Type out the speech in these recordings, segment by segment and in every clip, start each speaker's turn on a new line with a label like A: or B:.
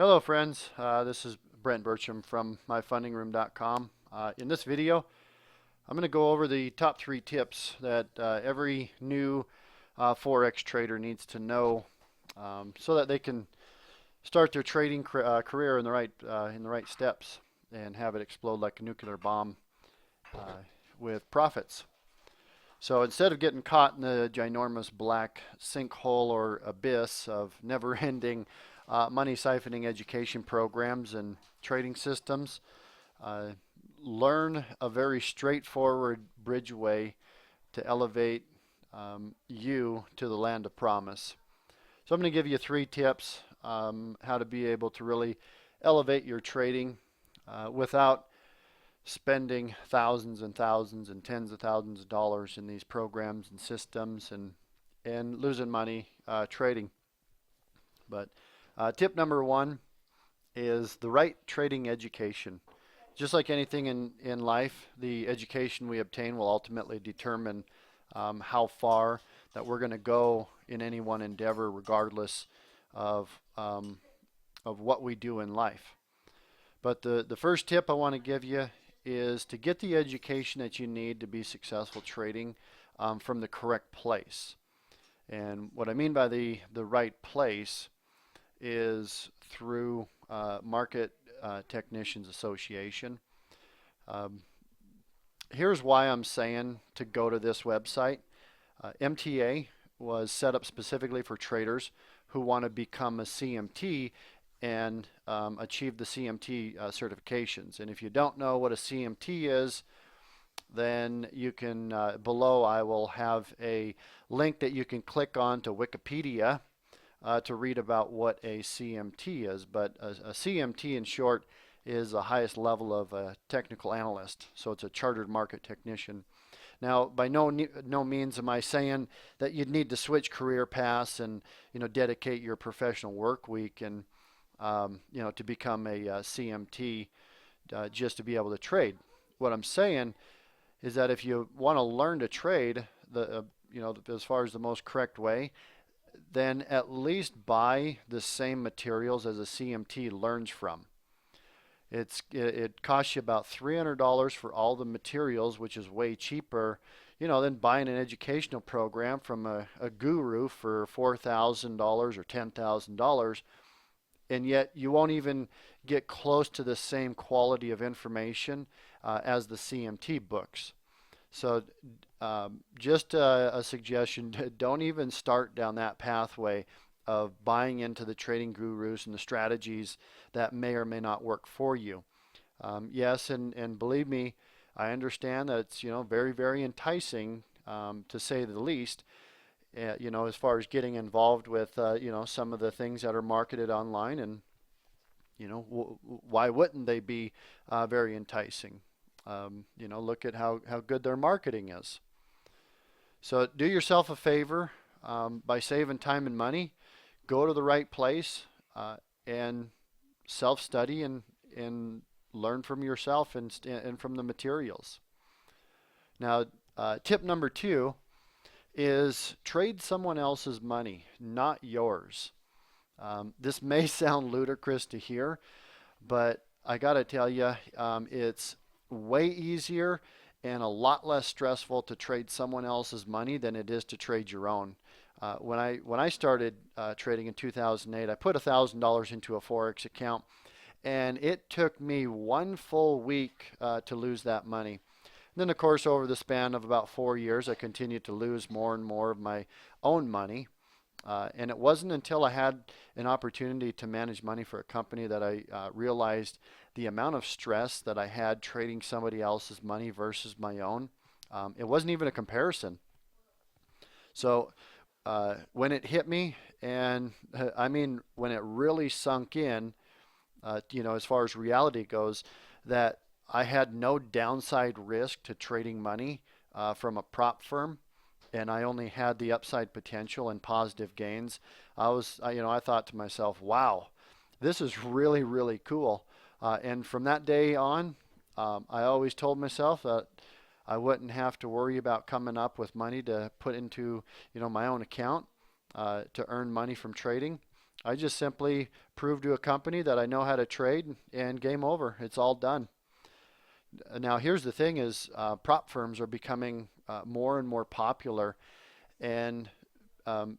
A: Hello friends, this is Brent Burcham from myfundingroom.com. In this video, I'm going to go over the top 3 tips that every new Forex trader needs to know so that they can start their trading career in the right steps and have it explode like a nuclear bomb with profits. So instead of getting caught in the ginormous black sinkhole or abyss of never-ending money siphoning education programs and trading systems, uh, learn a very straightforward bridgeway to elevate you to the land of promise. So I'm going to give you 3 tips how to be able to really elevate your trading without spending thousands and thousands and tens of thousands of dollars in these programs and systems and losing money trading. But tip number 1 is the right trading education. Just like anything in life, the education we obtain will ultimately determine how far that we're going to go in any one endeavor, regardless of what we do in life. But the first tip I want to give you is to get the education that you need to be successful trading from the correct place. And what I mean by the right place is through Market Technicians Association. Um, Here's why I'm saying to go to this website. MTA was set up specifically for traders who want to become a CMT and achieve the CMT certifications. And if you don't know what a CMT is, then you can, below I will have a link that you can click on to Wikipedia to read about what a CMT is. But a CMT in short is the highest level of a technical analyst. So it's a chartered market technician. Now, by no means am I saying that you'd need to switch career paths and dedicate your professional work week and to become a CMT just to be able to trade. What I'm saying is that if you want to learn to trade, as far as the most correct way, then at least buy the same materials as a CMT learns from. It costs you about $300 for all the materials, which is way cheaper, than buying an educational program from a guru for $4,000 or $10,000, and yet you won't even get close to the same quality of information as the CMT books. So just a suggestion, don't even start down that pathway of buying into the trading gurus and the strategies that may or may not work for you. Yes, and believe me, I understand that it's very, very enticing to say the least. As far as getting involved with some of the things that are marketed online, and why wouldn't they be very enticing? Look at how good their marketing is. So do yourself a favor by saving time and money. Go to the right place and self-study and learn from yourself and from the materials. Now, tip number 2 is trade someone else's money, not yours. This may sound ludicrous to hear, but I got to tell you, it's way easier and a lot less stressful to trade someone else's money than it is to trade your own. When I started trading in 2008, I put $1,000 into a Forex account, and it took me 1 full week to lose that money. And then, of course, over the span of about 4 years, I continued to lose more and more of my own money. And it wasn't until I had an opportunity to manage money for a company that I realized the amount of stress that I had trading somebody else's money versus my own. It wasn't even a comparison. So when it hit me, and I mean when it really sunk in, as far as reality goes, that I had no downside risk to trading money from a prop firm, and I only had the upside potential and positive gains. I thought to myself, wow, this is really, really cool. And from that day on, I always told myself that I wouldn't have to worry about coming up with money to put into, my own account to earn money from trading, I just simply prove to a company that I know how to trade, and game over. It's all done. Now, here's the thing: is prop firms are becoming more and more popular, and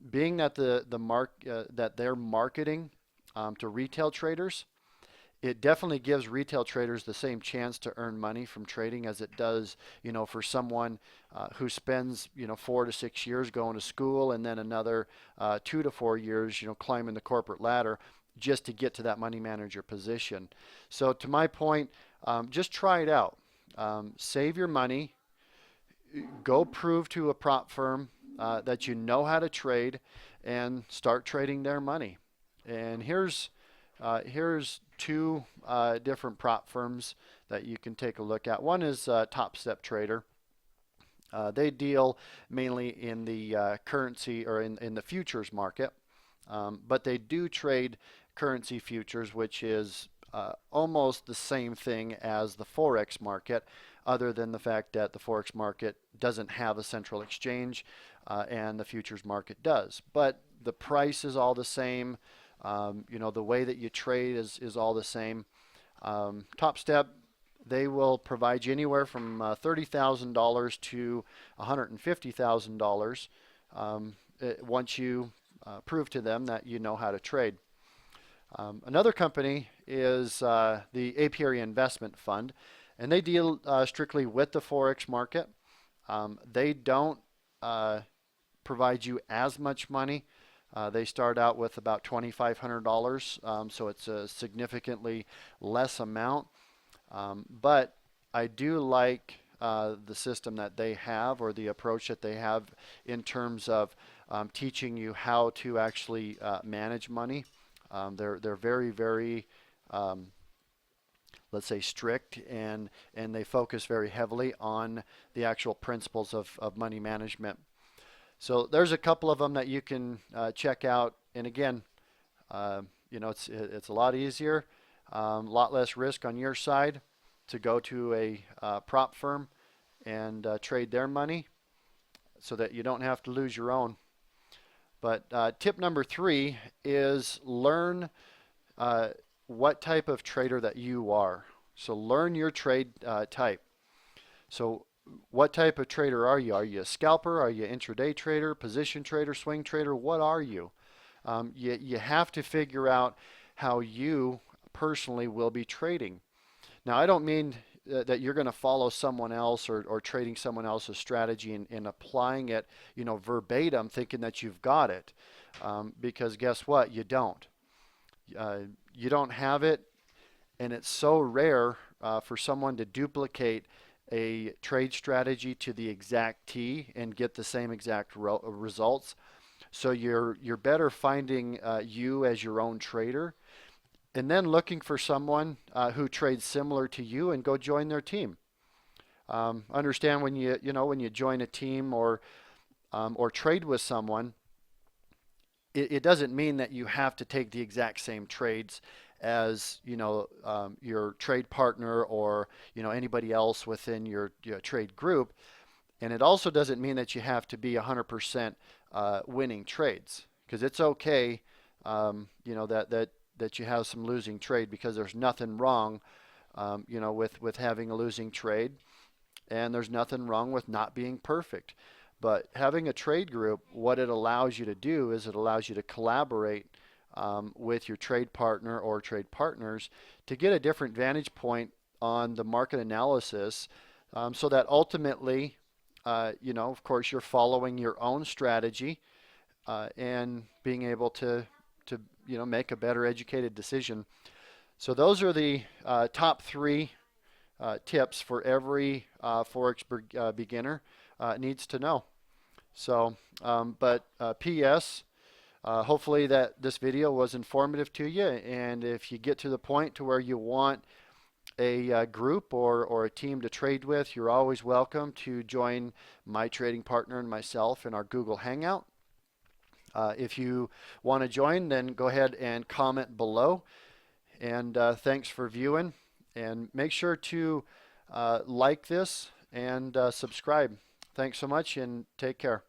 A: being that that they're marketing to retail traders, it definitely gives retail traders the same chance to earn money from trading as it does, for someone who spends, 4 to 6 years going to school and then another 2 to 4 years, climbing the corporate ladder just to get to that money manager position. So to my point, just try it out. Save your money, go prove to a prop firm that you know how to trade, and start trading their money. And here's two different prop firms that you can take a look at. One is TopStep Trader. They deal mainly in the currency or in the futures market, but they do trade currency futures, which is almost the same thing as the Forex market, other than the fact that the Forex market doesn't have a central exchange and the futures market does. But the price is all the same. The way that you trade is all the same. TopStep, they will provide you anywhere from $30,000 to $150,000 once you prove to them that you know how to trade. Another company is the Apiary Investment Fund, and they deal strictly with the Forex market. They don't provide you as much money. They start out with about $2,500, so it's a significantly less amount. But I do like the system that they have, or the approach that they have in terms of teaching you how to actually manage money. They're very, very let's say strict, and they focus very heavily on the actual principles of money management. So there's a couple of them that you can check out. And again, it's a lot easier, a lot less risk on your side to go to a prop firm and trade their money so that you don't have to lose your own. But tip number 3 is learn what type of trader that you are. So learn your trade type. So what type of trader are you? Are you a scalper? Are you an intraday trader, position trader, swing trader? What are you? You have to figure out how you personally will be trading. Now, I don't mean that you're going to follow someone else or trading someone else's strategy and applying it, verbatim, thinking that you've got it. Because guess what? You don't. You don't have it, and it's so rare for someone to duplicate a trade strategy to the exact T and get the same exact results. So you're better finding you as your own trader, and then looking for someone who trades similar to you and go join their team. Understand when you join a team or trade with someone, it doesn't mean that you have to take the exact same trades as your trade partner or anybody else within your trade group. And it also doesn't mean that you have to be 100% winning trades, because it's okay that you have some losing trade, because there's nothing wrong with having a losing trade, and there's nothing wrong with not being perfect. But having a trade group, what it allows you to do is it allows you to collaborate with your trade partner or trade partners to get a different vantage point on the market analysis, so that ultimately, of course, you're following your own strategy and being able to make a better educated decision. So those are the top 3 tips for every Forex beginner needs to know. So, but P.S. Hopefully that this video was informative to you, and if you get to the point to where you want a group or a team to trade with, you're always welcome to join my trading partner and myself in our Google Hangout. If you want to join, then go ahead and comment below. And thanks for viewing. And make sure to like this and subscribe. Thanks so much, and take care.